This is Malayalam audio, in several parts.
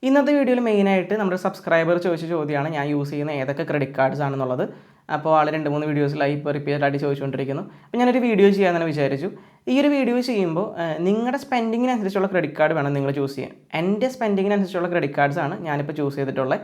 ഇന്നത്തെ വീഡിയോയിൽ മെയിനായിട്ട് നമ്മുടെ സബ്സ്ക്രൈബർ ചോദിച്ച ചോദ്യമാണ് ഞാൻ യൂസ് ചെയ്യുന്ന ഏതൊക്കെ ക്രെഡിറ്റ് കാർഡ്സ് ആണെന്നുള്ളത്. അപ്പോൾ ആൾ 2-3 വീഡിയോസിലായി ഇപ്പോൾ റിപ്പീറ്റായിട്ട് ചോദിച്ചുകൊണ്ടിരിക്കുന്നു. അപ്പോൾ ഞാനൊരു വീഡിയോ ചെയ്യാമെന്ന് വിചാരിച്ചു. ഈ ഒരു വീഡിയോ ചെയ്യുമ്പോൾ നിങ്ങളുടെ സ്പെൻഡിങ്ങിനനുസരിച്ചുള്ള ക്രെഡിറ്റ് കാർഡ് വേണം നിങ്ങൾ ചൂസ് ചെയ്യാൻ. എൻ്റെ സ്പെൻഡിങ്ങിനനുസരിച്ചുള്ള ക്രെഡിറ്റ് കാർഡ്സാണ് ഞാനിപ്പോൾ ചൂസ് ചെയ്തിട്ടുള്ളത്.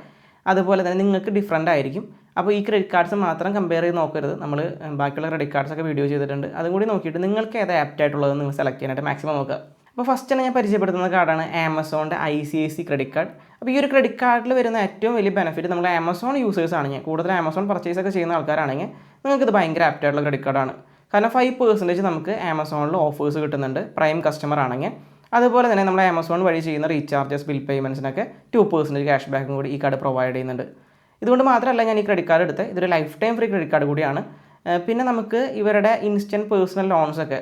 അതുപോലെ തന്നെ നിങ്ങൾക്ക് ഡിഫറൻ്റ് ആയിരിക്കും. അപ്പോൾ ഈ ക്രെഡിറ്റ് കാർഡ്സ് മാത്രം കമ്പയർ ചെയ്ത് നോക്കരുത്. നമ്മൾ ബാക്കിയുള്ള ക്രെഡിറ്റ് കാർഡ്സൊക്കെ വീഡിയോ ചെയ്തിട്ടുണ്ട്. അതും കൂടി നോക്കിയിട്ട് നിങ്ങൾക്ക് ഏതാ ആപ്റ്റായിട്ടുള്ളത് നിങ്ങൾ സെലക്ട് ചെയ്യാനായിട്ട് മാക്സിമം നോക്കുക. അപ്പോൾ ഫസ്റ്റ് തന്നെ ഞാൻ പരിചയപ്പെടുത്തുന്ന കാർഡാണ് ആമസോണിൻ്റെ ICIC ക്രെഡിറ്റ് കാർഡ്. അപ്പോൾ ഈ ഒരു ക്രെഡിറ്റ് കാർഡിൽ വരുന്ന ഏറ്റവും വലിയ ബെനിഫിറ്റ് നമ്മൾ ആമസോൺ യൂസേഴ്സ് ആണെങ്കിൽ, കൂടുതൽ ആമസോൺ പർച്ചേസ് ഒക്കെ ചെയ്യുന്ന ആൾക്കാരാണെങ്കിൽ നിങ്ങൾക്കിത് ഭയങ്കര ആപ്റ്റായിട്ടുള്ള ക്രെഡിറ്റ് കാർഡാണ്. കാരണം 5% നമുക്ക് ആമസോണിൽ ഓഫേഴ്സ് കിട്ടുന്നുണ്ട് പ്രൈം കസ്റ്റമർ ആണെങ്കിൽ. അതുപോലെ തന്നെ നമ്മൾ ആമസോൺ വഴി ചെയ്യുന്ന റീചാർജസ്, ബിൽ പേയ്മെൻറ്റ്സിനൊക്കെ 2% ക്യാഷ് ബാക്കും കൂടി ഈ കാർഡ് പ്രൊവൈഡ് ചെയ്യുന്നുണ്ട്. ഇതുകൊണ്ട് മാത്രമല്ല ഞാൻ ഈ ക്രെഡിറ്റ് കാർഡ് എടുത്ത് ഇതൊരു life time free credit card കൂടിയാണ്. പിന്നെ നമുക്ക് ഇവരുടെ ഇൻസ്റ്റൻറ്റ് പേഴ്സണൽ ലോൺസൊക്കെ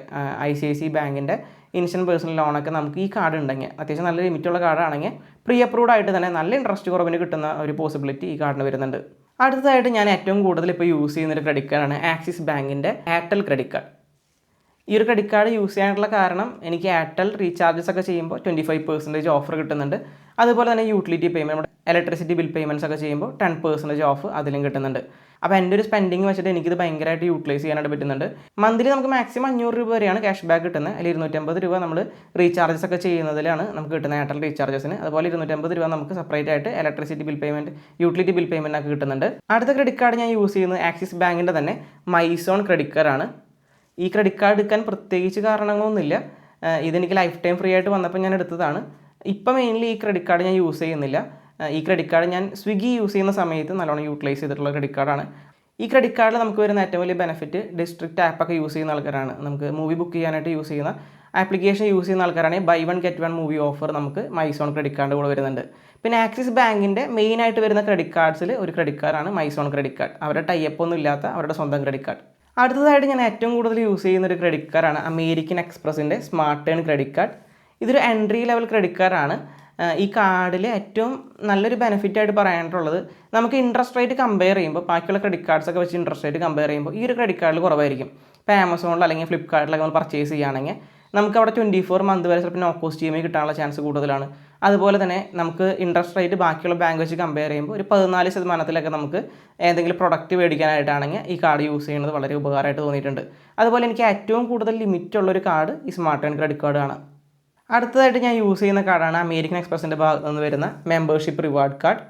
ICIC ബാങ്കിൻ്റെ ഇൻസ്റ്റൻറ്റ് പേഴ്സണൽ ലോണൊക്കെ നമുക്ക് ഈ കാർഡ് ഉണ്ടെങ്കിൽ, അത്യാവശ്യം നല്ല ലിമിറ്റുള്ള കാർഡാണെങ്കിൽ പ്രീ അപ്രൂവ്ഡ് ആയിട്ട് തന്നെ നല്ല ഇൻട്രസ്റ്റ് കുറവിന് കിട്ടുന്ന ഒരു പോസിബിലിറ്റി ഈ കാർഡിന് വരുന്നുണ്ട്. അടുത്തതായിട്ട് ഞാൻ ഏറ്റവും കൂടുതൽ ഇപ്പോൾ യൂസ് ചെയ്യുന്നൊരു ക്രെഡിറ്റ് കാർഡാണ് ആക്സിസ് ബാങ്കിൻ്റെ എയർടെൽ ക്രെഡിറ്റ് കാർഡ്. ഈ ഒരു ക്രെഡിറ്റ് കാർഡ് യൂസ് ചെയ്യാനുള്ള കാരണം എനിക്ക് എയർടെൽ റീചാർജസ് ഒക്കെ ചെയ്യുമ്പോൾ 25% ഓഫർ കിട്ടുന്നുണ്ട്. അതുപോലെ തന്നെ utility payment, electricity bill payments ഒക്കെ ചെയ്യുമ്പോൾ 10% ഓഫ് അതിലും കിട്ടുന്നുണ്ട്. അപ്പോൾ എൻ്റെ ഒരു സ്പെൻഡിങ് വെച്ചിട്ട് എനിക്കിത് ഭയങ്കരമായിട്ട് യൂട്ടിലൈസ് ചെയ്യാനായിട്ട് പറ്റുന്നുണ്ട്. മന്ത്ലി നമുക്ക് മാക്സിമം 500 രൂപ വരെയാണ് ക്യാഷ് ബാക്ക് കിട്ടുന്നത്. അതിൽ 250 രൂപ നമ്മൾ റീചാർജസ് ഒക്കെ ചെയ്യുന്നതിലാണ് നമുക്ക് കിട്ടുന്ന എയർടെൽ റീചാർജസിന്. അതുപോലെ 250 രൂപ നമുക്ക് സെപ്പറേറ്റ് ആയിട്ട് electricity bill payment, utility bill payment ഒക്കെ കിട്ടുന്നുണ്ട്. അടുത്ത ക്രെഡിറ്റ് കാർഡ് ഞാൻ യൂസ് ചെയ്യുന്നത് ആക്സിസ് ബാങ്കിൻ്റെ തന്നെ മൈസോൺ ക്രെഡിറ്റ് കാർഡാണ്. ഈ ക്രെഡിറ്റ് കാർഡ് എടുക്കാൻ പ്രത്യേകിച്ച് കാരണങ്ങളൊന്നുമില്ല. ഇതെനിക്ക് ലൈഫ് ടൈം ഫ്രീ ആയിട്ട് വന്നപ്പോൾ ഞാൻ എടുത്തതാണ്. ഇപ്പം മെയിൻലി ഈ ക്രെഡിറ്റ് കാർഡ് ഞാൻ യൂസ് ചെയ്യുന്നില്ല. ഈ ക്രെഡിറ്റ് കാർഡ് ഞാൻ സ്വിഗ്ഗി യൂസ് ചെയ്യുന്ന സമയത്ത് നല്ലോണം യൂട്ടിലൈസ് ചെയ്തിട്ടുള്ള ക്രെഡിറ്റ് കാർഡാണ്. ഈ ക്രെഡിറ്റ് കാർഡിൽ നമുക്ക് വരുന്ന ഏറ്റവും വലിയ ബെനിഫിറ്റ് ഡിസ്ട്രിക്റ്റ് ആപ്പൊക്കെ യൂസ് ചെയ്യുന്ന ആൾക്കാരാണ്. നമുക്ക് മൂവി ബുക്ക് ചെയ്യാനായിട്ട് യൂസ് ചെയ്യുന്ന ആപ്ലിക്കേഷൻ യൂസ് ചെയ്യുന്ന ആൾക്കാരാണെങ്കിൽ ബൈ 1 get 1 മൂവി ഓഫർ നമുക്ക് മൈസോൺ ക്രെഡിറ്റ് കാർഡ് കൂടെ വരുന്നുണ്ട്. പിന്നെ ആക്സിസ് ബാങ്കിൻ്റെ മെയിനായിട്ട് വരുന്ന ക്രെഡിറ്റ് കാർഡ്സിൽ ഒരു ക്രെഡിറ്റ് കാർഡാണ് മൈസോൺ ക്രെഡിറ്റ് കാർഡ്. അവരുടെ ടൈപ്പ് ഒന്നും ഇല്ലാത്ത അവരുടെ സ്വന്തം ക്രെഡിറ്റ് കാർഡ്. അടുത്തതായിട്ട് ഞാൻ ഏറ്റവും കൂടുതൽ യൂസ് ചെയ്യുന്ന ഒരു ക്രെഡിറ്റ് കാർഡാണ് അമേരിക്കൻ എക്സ്പ്രസിൻ്റെ സ്മാർട്ട് ടേൺ ക്രെഡിറ്റ് കാർഡ്. ഇതൊരു എൻട്രി ലെവൽ ക്രെഡിറ്റ് കാർഡാണ്. ഈ കാർഡിൽ ഏറ്റവും നല്ലൊരു ബെനിഫിറ്റായിട്ട് പറയാനായിട്ടുള്ളത്, നമുക്ക് ഇൻട്രസ്റ്റ് റേറ്റ് കമ്പയർ ചെയ്യുമ്പോൾ ബാക്കിയുള്ള ക്രെഡിറ്റ് കാർഡ്സൊക്കെ വെച്ച് ഇൻട്രസ്റ്റ് റേറ്റ് കമ്പയർ ചെയ്യുമ്പോൾ ഈ ഒരു ക്രെഡിറ്റ് കാർഡിൽ കുറവായിരിക്കും. ഇപ്പോൾ ആമസോണിൽ അല്ലെങ്കിൽ ഫ്ലിപ്കാർട്ടിലൊക്കെ നമ്മൾ പർച്ചേസ് ചെയ്യുകയാണെങ്കിൽ നമുക്ക് അവിടെ 24 മന്ത് വരെ ചിലപ്പോൾ നോ കോസ്റ്റ് EMI കിട്ടാനുള്ള ചാൻസ് കൂടുതലാണ്. അതുപോലെ തന്നെ നമുക്ക് ഇൻട്രസ്റ്റ് റേറ്റ് ബാക്കിയുള്ള ബാങ്ക് വെച്ച് കമ്പയർ ചെയ്യുമ്പോൾ ഒരു 14% നമുക്ക് ഏതെങ്കിലും പ്രൊഡക്റ്റ് മേടിക്കാനായിട്ടാണെങ്കിൽ ഈ കാർഡ് യൂസ് ചെയ്യുന്നത് വളരെ ഉപകാരമായിട്ട് തോന്നിയിട്ടുണ്ട്. അതുപോലെ എനിക്ക് ഏറ്റവും കൂടുതൽ ലിമിറ്റുള്ളൊരു കാർഡ് ഈ സ്മാർട്ട് ടേൺ ക്രെഡിറ്റ് കാർഡാണ്. അടുത്തതായിട്ട് ഞാൻ യൂസ് ചെയ്യുന്ന കാർഡാണ് അമേരിക്കൻ എക്സ്പ്രസിൻ്റെ ഭാഗത്ത് നിന്ന് വരുന്ന മെമ്പർഷിപ്പ് റിവാർഡ് കാർഡ്.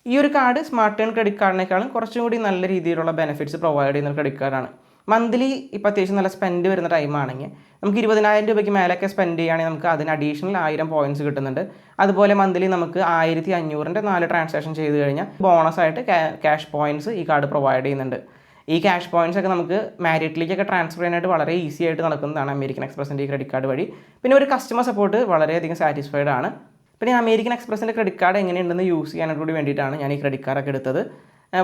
ഈ ഒരു കാർഡ് സ്മാർട്ട് ടേൺ ക്രെഡിറ്റ് കാർഡിനേക്കാളും കുറച്ചും കൂടി നല്ല രീതിയിലുള്ള ബെനിഫിറ്റ്സ് പ്രൊവൈഡ് ചെയ്യുന്ന ക്രെഡിറ്റ് കാർഡാണ്. മന്ത്ലി ഇപ്പോൾ അത്യാവശ്യം നല്ല സ്പെൻഡ് വരുന്ന ടൈമാണെങ്കിൽ നമുക്ക് 20,000 രൂപയ്ക്ക് മേലൊക്കെ സ്പെൻഡ് ചെയ്യുകയാണെങ്കിൽ നമുക്ക് അതിന് അഡീഷണൽ 1000 പോയിൻറ്റ്സ് കിട്ടുന്നുണ്ട്. അതുപോലെ മന്ത്ലി നമുക്ക് 1500ൻ്റെ 4 ട്രാൻസാക്ഷൻ ചെയ്ത് കഴിഞ്ഞാൽ ബോണസായിട്ട് ക്യാഷ് പോയിൻറ്റ്സ് ഈ കാർഡ് പ്രൊവൈഡ് ചെയ്യുന്നുണ്ട്. ഈ ക്യാഷ് പോയിൻറ്റ്സ് ഒക്കെ നമുക്ക് മാരിറ്റിലേക്കൊക്കെ ട്രാൻസ്ഫർ ചെയ്യാനായിട്ട് വളരെ ഈസി ആയിട്ട് നടക്കുന്നതാണ് അമേരിക്കൻ എക്സ്പ്രസിൻ്റെ ഈ ക്രെഡിറ്റ് കാർഡ് വഴി. പിന്നെ ഒരു കസ്റ്റമർ സപ്പോർട്ട് വളരെയധികം സാറ്റിസ്ഫൈഡ് ആണ്. പിന്നെ അമേരിക്കൻ എക്സ്പ്രസിൻ്റെ ക്രെഡിറ്റ് കാർഡ് എങ്ങനെയുണ്ടെന്ന് യൂസ് ചെയ്യാനായിട്ട് കൂടി വേണ്ടിയിട്ടാണ് ഞാൻ ഈ ക്രെഡിറ്റ് കാർഡൊക്കെ എടുത്തത്.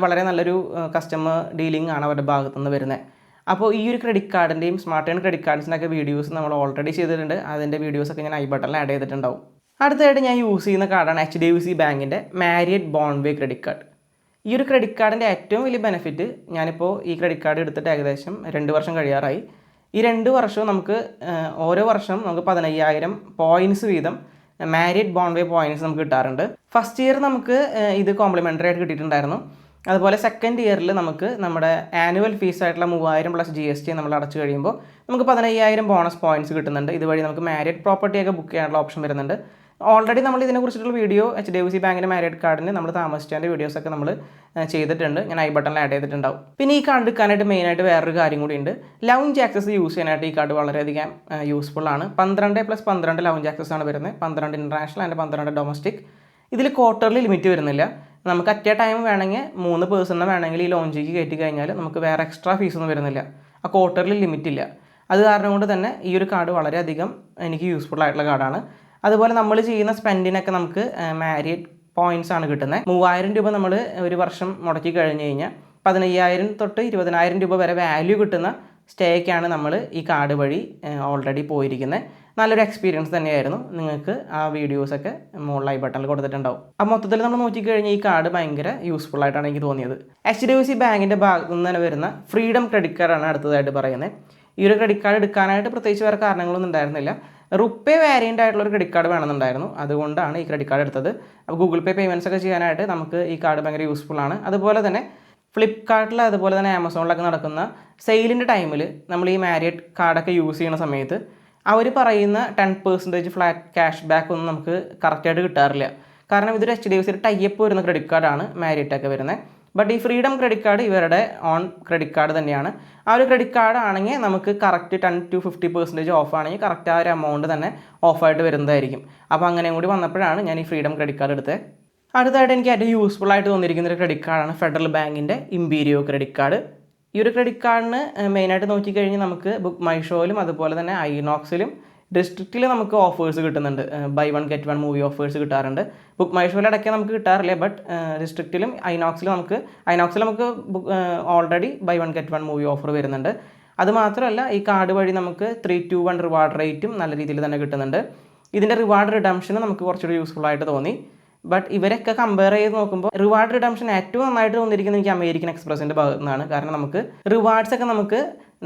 വളരെ നല്ലൊരു കസ്റ്റമർ ഡീലിംഗ് ആണ് അവരുടെ ഭാഗത്തുനിന്ന് വരുന്നത്. അപ്പോൾ ഈ ഒരു ക്രെഡിറ്റ് കാർഡിൻ്റെയും സ്മാർട്ട് ടേൺ ക്രെഡിറ്റ് കാർഡ്സിനൊക്കെ വീഡിയോസ് നമ്മൾ ഓൾറെഡി ചെയ്തിട്ടുണ്ട്. അതിൻ്റെ വീഡിയോസൊക്കെ ഞാൻ ബട്ടണിൽ ആഡ് ചെയ്തിട്ടുണ്ടാവും. അടുത്തതായിട്ട് ഞാൻ യൂസ് ചെയ്യുന്ന കാർഡാണ് HDFC ബാങ്കിൻ്റെ മാരിയറ്റ് ബോൺവേ ക്രെഡിറ്റ് കാർഡ്. ഈ ഒരു ക്രെഡിറ്റ് കാർഡിൻ്റെ ഏറ്റവും വലിയ ബെനിഫിറ്റ്, ഞാനിപ്പോൾ ഈ ക്രെഡിറ്റ് കാർഡ് എടുത്തിട്ട് ഏകദേശം 2 വർഷം കഴിയാറായി. ഈ 2 വർഷവും നമുക്ക് ഓരോ വർഷം നമുക്ക് 15,000 പോയിൻറ്റ്സ് വീതം മാരിയറ്റ് ബോൺവേ പോയിൻറ്റ്സ് നമുക്ക് കിട്ടാറുണ്ട്. ഫസ്റ്റ് ഇയർ നമുക്ക് ഇത് കോംപ്ലിമെൻ്ററി ആയിട്ട് കിട്ടിയിട്ടുണ്ടായിരുന്നു. അതുപോലെ സെക്കൻഡ് ഇയറിൽ നമുക്ക് നമ്മുടെ ആനുവൽ ഫീസായിട്ടുള്ള 3000 + GST നമ്മൾ അടച്ചു കഴിയുമ്പോൾ നമുക്ക് 15,000 ബോണസ് പോയിൻറ്റ്സ് കിട്ടുന്നുണ്ട്. ഇതുവഴി നമുക്ക് മാരിയറ്റ് പ്രോപ്പർട്ടിയൊക്കെ ബുക്ക് ചെയ്യാനുള്ള ഓപ്ഷൻ വരുന്നുണ്ട്. ഓൾറെഡി നമ്മൾ ഇതിനെക്കുറിച്ചിട്ടുള്ള വീഡിയോ HDFC ബാങ്കിൻ്റെ മാരിയറ്റ് കാർഡിന് നമ്മൾ താമസിച്ചതിൻ്റെ വീഡിയോസൊക്കെ നമ്മൾ ചെയ്തിട്ടുണ്ട്. ഞാൻ ബട്ടണിൽ ആഡ് ചെയ്തിട്ടുണ്ടാവും. പിന്നെ ഈ കാർഡ് എടുക്കാനായിട്ട് മെയിനായിട്ട് വേറൊരു കാര്യം കൂടിയുണ്ട്. ലൗഞ്ച് ആക്സസ് യൂസ് ചെയ്യാനായിട്ട് ഈ കാർഡ് വളരെയധികം യൂസ്ഫുൾ ആണ്. 12 + 12 ലൗഞ്ച് ആക്സസ് ആണ് വരുന്നത്. 12 ഇൻ്റർനാഷണൽ ആൻഡ് 12 ഡൊമസ്റ്റിക്. ഇതിൽ ക്വാർട്ടർലി ലിമിറ്റ് വരുന്നില്ല. നമുക്ക് അറ്റ് എ ടൈം വേണമെങ്കിൽ 3 പേഴ്സണിനെ വേണമെങ്കിൽ ഈ ലോഞ്ചിലേക്ക് കയറ്റി കഴിഞ്ഞാൽ നമുക്ക് വേറെ എക്സ്ട്രാ ഫീസൊന്നും വരുന്നില്ല. ആ ക്വാർട്ടർലി ലിമിറ്റ് ഇല്ല. അത് കാരണം കൊണ്ട് തന്നെ ഈ ഒരു കാർഡ് വളരെയധികം എനിക്ക് യൂസ്ഫുൾ ആയിട്ടുള്ള കാർഡാണ്. അതുപോലെ നമ്മൾ ചെയ്യുന്ന സ്പെൻഡിനൊക്കെ നമുക്ക് മാരിയറ്റ് പോയിൻറ്റ്സ് ആണ് കിട്ടുന്നത്. 3000 രൂപ നമ്മൾ ഒരു വർഷം മുടക്കി കഴിഞ്ഞ് കഴിഞ്ഞാൽ 15,000 തൊട്ട് 20,000 രൂപ വരെ വാല്യൂ കിട്ടുന്ന സ്റ്റേക്കാണ് നമ്മൾ ഈ കാർഡ് വഴി ഓൾറെഡി പോയിരിക്കുന്നത്. നല്ലൊരു എക്സ്പീരിയൻസ് തന്നെയായിരുന്നു. നിങ്ങൾക്ക് ആ വീഡിയോസൊക്കെ മുകളിലായി ബട്ടണിൽ കൊടുത്തിട്ടുണ്ടാവും. അപ്പോൾ മൊത്തത്തിൽ നമ്മൾ നോക്കിക്കഴിഞ്ഞാൽ ഈ കാർഡ് ഭയങ്കര യൂസ്ഫുൾ ആയിട്ടാണ് എനിക്ക് തോന്നിയത്. HDFC ബാങ്കിൻ്റെ ഭാഗത്തു നിന്ന് തന്നെ വരുന്ന ഫ്രീഡം ക്രെഡിറ്റ് കാർഡാണ് അടുത്തതായിട്ട് പറയുന്നത്. ഈ ഒരു ക്രെഡിറ്റ് കാർഡ് എടുക്കാനായിട്ട് പ്രത്യേകിച്ച് വേറെ കാരണങ്ങളൊന്നും ഉണ്ടായിരുന്നില്ല. റുപ്പേ വേരിയൻ്റ് ആയിട്ടുള്ള ഒരു ക്രെഡിറ്റ് കാർഡ് വേണമെന്നുണ്ടായിരുന്നു. അതുകൊണ്ടാണ് ഈ ക്രെഡിറ്റ് കാർഡ് എടുത്തത്. അപ്പോൾ ഗൂഗിൾ പേ പേയ്മെൻറ്റ്സ് ഒക്കെ ചെയ്യാനായിട്ട് നമുക്ക് ഈ കാർഡ് ഭയങ്കര യൂസ്ഫുൾ ആണ്. അതുപോലെ തന്നെ ഫ്ലിപ്കാർട്ടിൽ അതുപോലെ തന്നെ ആമസോണിലൊക്കെ നടക്കുന്ന സെയിലിൻ്റെ ടൈമിൽ നമ്മൾ ഈ മാരിയറ്റ് കാർഡൊക്കെ യൂസ് ചെയ്യുന്ന സമയത്ത് അവർ പറയുന്ന 10% ഫ്ലാറ്റ് ക്യാഷ് ബാക്ക് ഒന്നും നമുക്ക് കറക്റ്റായിട്ട് കിട്ടാറില്ല. കാരണം ഇതൊരു HDFCയുടെ ടൈപ്പ് വരുന്ന ക്രെഡിറ്റ് കാർഡാണ് മാരിയറ്റൊക്കെ വരുന്നത്. ബട്ട് ഈ ഫ്രീഡം ക്രെഡിറ്റ് കാർഡ് ഇവരുടെ ഓൺ ക്രെഡിറ്റ് കാർഡ് തന്നെയാണ്. ആ ഒരു ക്രെഡിറ്റ് കാർഡ് ആണെങ്കിൽ നമുക്ക് കറക്റ്റ് 10 to 50% ഓഫ് ആണെങ്കിൽ കറക്റ്റ് ആ ഒരു എമൗണ്ട് തന്നെ ഓഫായിട്ട് വരുന്നതായിരിക്കും. അപ്പോൾ അങ്ങനെയും കൂടി വന്നപ്പോഴാണ് ഞാൻ ഈ ഫ്രീഡം ക്രെഡിറ്റ് കാർഡ് എടുത്തത്. അടുത്തായിട്ട് എനിക്ക് ഏറ്റവും യൂസ്ഫുൾ ആയിട്ട് തോന്നിയിരിക്കുന്ന ഒരു ക്രെഡിറ്റ് കാർഡാണ് ഫെഡറൽ ബാങ്കിൻ്റെ ഇമ്പീരിയോ ക്രെഡിറ്റ് കാർഡ്. ഈ ഒരു ക്രെഡിറ്റ് കാർഡിന് മെയിനായിട്ട് നോക്കിക്കഴിഞ്ഞാൽ നമുക്ക് ബുക്ക് മൈ ഷോയിലും അതുപോലെ തന്നെ ഐനോക്സിലും ഡിസ്ട്രിക്റ്റിൽ നമുക്ക് ഓഫേഴ്സ് കിട്ടുന്നുണ്ട്. ബൈ 1 get 1 മൂവി ഓഫേഴ്സ് കിട്ടാറുണ്ട്. ബുക്ക് മൈ ഷോയിൽ ഇടയ്ക്ക് നമുക്ക് കിട്ടാറില്ല. ബട്ട് ഡിസ്ട്രിക്റ്റിലും ഐനോക്സിൽ നമുക്ക് already buy 1 get 1 movie offer വരുന്നുണ്ട്. അതുമാത്രമല്ല ഈ കാർഡ് വഴി നമുക്ക് 3-to-1 റിവാർഡ് റേറ്റും നല്ല രീതിയിൽ തന്നെ കിട്ടുന്നുണ്ട്. ഇതിൻ്റെ റിവാർഡ് റിഡംഷന് നമുക്ക് കുറച്ചുകൂടി യൂസ്ഫുൾ ആയിട്ട് തോന്നി. ബട്ട് ഇവരൊക്കെ കമ്പയർ ചെയ്ത് നോക്കുമ്പോൾ റിവാർഡ് റിഡംഷൻ ഏറ്റവും നന്നായിട്ട് തോന്നിയിരിക്കുന്നത് എനിക്ക് അമേരിക്കൻ എക്സ്പ്രസിൻ്റെ ഭാഗത്തു നിന്നാണ്. കാരണം നമുക്ക് റിവാർഡ്സ് ഒക്കെ നമുക്ക്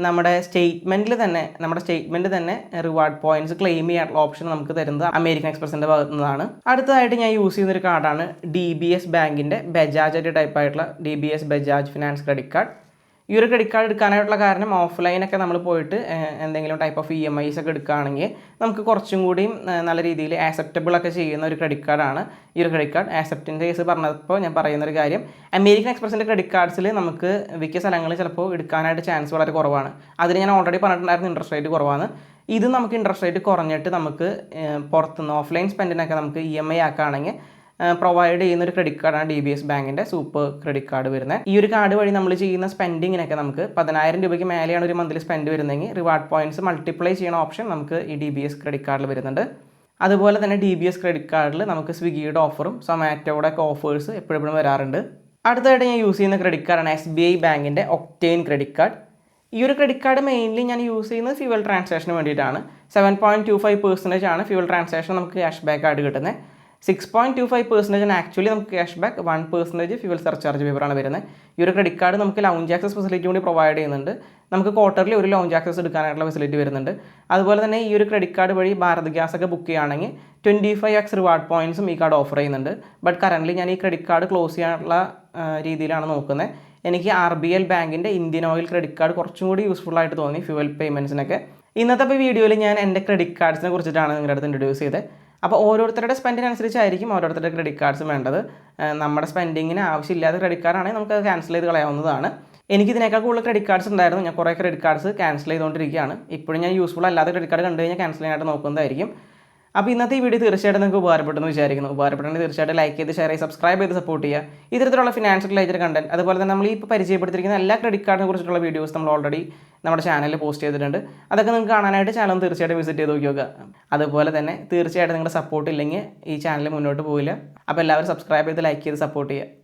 നമ്മുടെ സ്റ്റേറ്റ്മെൻറ്റ് തന്നെ റിവാർഡ് പോയിന്റ്സ് ക്ലെയിം ചെയ്യാനുള്ള ഓപ്ഷൻ നമുക്ക് തരുന്നത് അമേരിക്കൻ എക്സ്പ്രസിൻ്റെ ഭാഗത്തു നിന്നാണ്. അടുത്തതായിട്ട് ഞാൻ യൂസ് ചെയ്യുന്നൊരു കാർഡാണ് DBS ബാങ്കിൻ്റെ ബജാജ് ടൈപ്പ് ആയിട്ടുള്ള DBS Bajaj finance credit card. ഈ ഒരു ക്രെഡിറ്റ് കാർഡ് എടുക്കാനായിട്ടുള്ള കാരണം ഓഫ്ലൈനൊക്കെ നമ്മൾ പോയിട്ട് എന്തെങ്കിലും ടൈപ്പ് ഓഫ് EMIs ഒക്കെ എടുക്കുകയാണെങ്കിൽ നമുക്ക് കുറച്ചും കൂടിയും നല്ല രീതിയിൽ ആക്സെപ്റ്റബിൾ ഒക്കെ ചെയ്യുന്ന ഒരു ക്രെഡിറ്റ് കാർഡാണ് ഈ ഒരു ക്രെഡിറ്റ് കാർഡ്. ആക്സെപ്റ്റിൻ്റെ കേസ് പറഞ്ഞപ്പോൾ ഞാൻ പറയുന്നൊരു കാര്യം, അമേരിക്കൻ എക്സ്പ്രസിൻ്റെ ക്രെഡിറ്റ് കാർഡ്സിൽ നമുക്ക് മിക്ക സ്ഥലങ്ങളിൽ ചിലപ്പോൾ എടുക്കാനായിട്ട് ചാൻസ് വളരെ കുറവാണ്. അതിന് ഞാൻ ഓൾറെഡി പറഞ്ഞിട്ടുണ്ടായിരുന്നു ഇൻട്രസ്റ്റ് റേറ്റ് കുറവാണ്. ഇത് നമുക്ക് ഇൻട്രസ്റ്റ് റേറ്റ് കുറഞ്ഞിട്ട് നമുക്ക് പുറത്തുനിന്ന് ഓഫ്ലൈൻ സ്പെൻഡിനൊക്കെ നമുക്ക് EMI ആക്കുകയാണെങ്കിൽ പ്രൊവൈഡ് ചെയ്യുന്ന ഒരു ക്രെഡിറ്റ് കാർഡാണ് DBS ബാങ്കിൻ്റെ സൂപ്പർ ക്രെഡിറ്റ് കാർഡ് വരുന്നത്. ഈ ഒരു കാർഡ് വഴി നമ്മൾ ചെയ്യുന്ന സ്പെൻഡിങ്ങിനൊക്കെ നമുക്ക് 10,000 രൂപയ്ക്ക് മേലെയാണ് ഒരു മന്ത്ലി സ്പെൻഡ് വരുന്നതെങ്കിൽ റിവാർഡ് പോയിന്റ്സ് മൾട്ടിപ്ലൈ ചെയ്യുന്ന ഓപ്ഷൻ നമുക്ക് ഈ DBS ക്രെഡിറ്റ് കാർഡിൽ വരുന്നുണ്ട്. അതുപോലെ തന്നെ DBS ക്രെഡിറ്റ് കാർഡിൽ നമുക്ക് സ്വിഗ്ഗിയുടെ ഓഫറും സൊമാറ്റോയുടെ ഒക്കെ ഓഫേഴ്സ് എപ്പോഴും വരാറുണ്ട്. അടുത്തതായിട്ട് ഞാൻ യൂസ് ചെയ്യുന്ന ക്രെഡിറ്റ് കാർഡാണ് SBI ബാങ്കിൻ്റെ ഒക്ടെയിൻ ക്രെഡിറ്റ് കാർഡ്. ഈ ഒരു ക്രെഡിറ്റ് കാർഡ് മെയിൻലി ഞാൻ യൂസ് ചെയ്യുന്നത് ഫ്യൂവൽ ട്രാൻസാക്ഷന് വേണ്ടിയിട്ടാണ്. 7.25% ആണ് ഫ്യൂവൽ ട്രാൻസാക്ഷൻ നമുക്ക് ക്യാഷ് ബാക്ക് ആയിട്ട് കിട്ടുന്നത്. 6.25% ആക്ച്വലി നമുക്ക് ക്യാഷ് ബാക്ക്, 1% ഫ്യൂവൽ സർചാർജ് പേപ്പറാണ് വരുന്നത്. ഈ ഒരു ക്രെഡിറ്റ് കാർഡ് നമുക്ക് ലൗഞ്ച് ആക്സസ് ഫെസിലിറ്റി കൂടി പ്രൊവൈഡ് ചെയ്യുന്നുണ്ട്. നമുക്ക് ക്വാർട്ടർലി ഒരു ലൗഞ്ച് ആക്സസ് എടുക്കാനായിട്ടുള്ള ഫെസിലിറ്റി വരുന്നുണ്ട്. അതുപോലെ തന്നെ ഈ ഒരു ക്രെഡിറ്റ് കാർഡ് വഴി ഭാരത് ഗ്യാസ് ഒക്കെ ബുക്ക് ചെയ്യുകയാണെങ്കിൽ 25x റിവാർഡ് പോയിന്റ്സും ഈ കാർഡ് ഓഫർ ചെയ്യുന്നുണ്ട്. ബട്ട് കറൻ്റ്ലി ഞാൻ ഈ ക്രെഡിറ്റ് കാർഡ് ക്ലോസ് ചെയ്യാനുള്ള രീതിയിലാണ് നോക്കുന്നത്. എനിക്ക് RBL ബാങ്കിൻ്റെ ഇന്ത്യൻ ഓയിൽ ക്രെഡിറ്റ് കാർഡ് കുറച്ചും കൂടി യൂസ്ഫുൾ ആയിട്ട് തോന്നി ഫ്യൂവൽ പേയ്മെൻറ്റ്സിനൊക്കെ. ഇന്നത്തെ വീഡിയോയിൽ ഞാൻ എൻ്റെ ക്രെഡിറ്റ് കാർഡ്സിനെ കുറിച്ചിട്ടാണ് നിങ്ങളുടെ അടുത്ത് ഇൻട്രൊഡ്യൂസ് ചെയ്തത്. അപ്പോൾ ഓരോരുത്തരുടെ സ്പെൻഡിനനുസരിച്ചായിരിക്കും ഓരോരുത്തരുടെ ക്രെഡിറ്റ് കാർഡ്സ് വേണ്ടത്. നമ്മുടെ സ്പെൻഡിങ്ങിന് ആവശ്യമില്ലാത്ത ക്രെഡിറ്റ് കാർഡാണെങ്കിൽ നമുക്ക് അത് ക്യാൻസൽ ചെയ്ത് കളയാവുന്നതാണ്. എനിക്കിതിനേക്കാൾ കൂടുതൽ ക്രെഡിറ്റ് കാർഡ്സ് ഉണ്ടായിരുന്നു. ഞാൻ കുറേ ക്രെഡിറ്റ് കാർഡ്സ് ക്യാൻസൽ ചെയ്തുകൊണ്ടിരിക്കുകയാണ്. ഇപ്പോഴും ഞാൻ യൂസ്ഫുൾ അല്ലാത്ത ക്രെഡിറ്റ് കാർഡ് കണ്ടു കഴിഞ്ഞാൽ ക്യാൻസൽ ചെയ്യാനായിട്ട് നോക്കുന്നതായിരിക്കും. അപ്പോൾ ഇന്നത്തെ ഈ വീഡിയോ തീർച്ചയായിട്ടും നിങ്ങൾക്ക് ഉപകാരപ്പെട്ടെന്ന് വിചാരിക്കുന്നു. ഉപകാരപ്പെട്ടെങ്കിൽ തീർച്ചയായിട്ടും ലൈക്ക് ചെയ്ത് ഷെയർ ചെയ്ത് സബ്സ്ക്രൈബ് ചെയ്ത് സപ്പോർട്ട് ചെയ്യുക. ഇത്തരത്തിലുള്ള ഫിനാൻഷ്യൽ റിലേറ്റഡ് കണ്ടന്റ്, അതുപോലെ തന്നെ നമ്മൾ ഇപ്പോൾ പരിചയപ്പെടുത്തിയിരിക്കുന്ന എല്ലാ ക്രെഡിറ്റ് കാർഡിനെ കുറിച്ചിട്ടുള്ള വീഡിയോസ് നമ്മൾ ഓൾറെഡി നമ്മുടെ ചാനലിൽ പോസ്റ്റ് ചെയ്തിട്ടുണ്ട്. അതൊക്കെ നിങ്ങൾക്ക് കാണാനായിട്ട് ചാനൽ തീർച്ചയായിട്ടും വിസിറ്റ് ചെയ്ത് നോക്കുക. അതുപോലെ തന്നെ തീർച്ചയായിട്ടും നിങ്ങളുടെ സപ്പോർട്ട് ഇല്ലെങ്കിൽ ഈ ചാനൽ മുന്നോട്ട് പോകില്ല. അപ്പോൾ എല്ലാവരും സബ്സ്ക്രൈബ് ചെയ്ത് ലൈക്ക് ചെയ്ത് സപ്പോർട്ട് ചെയ്യുക.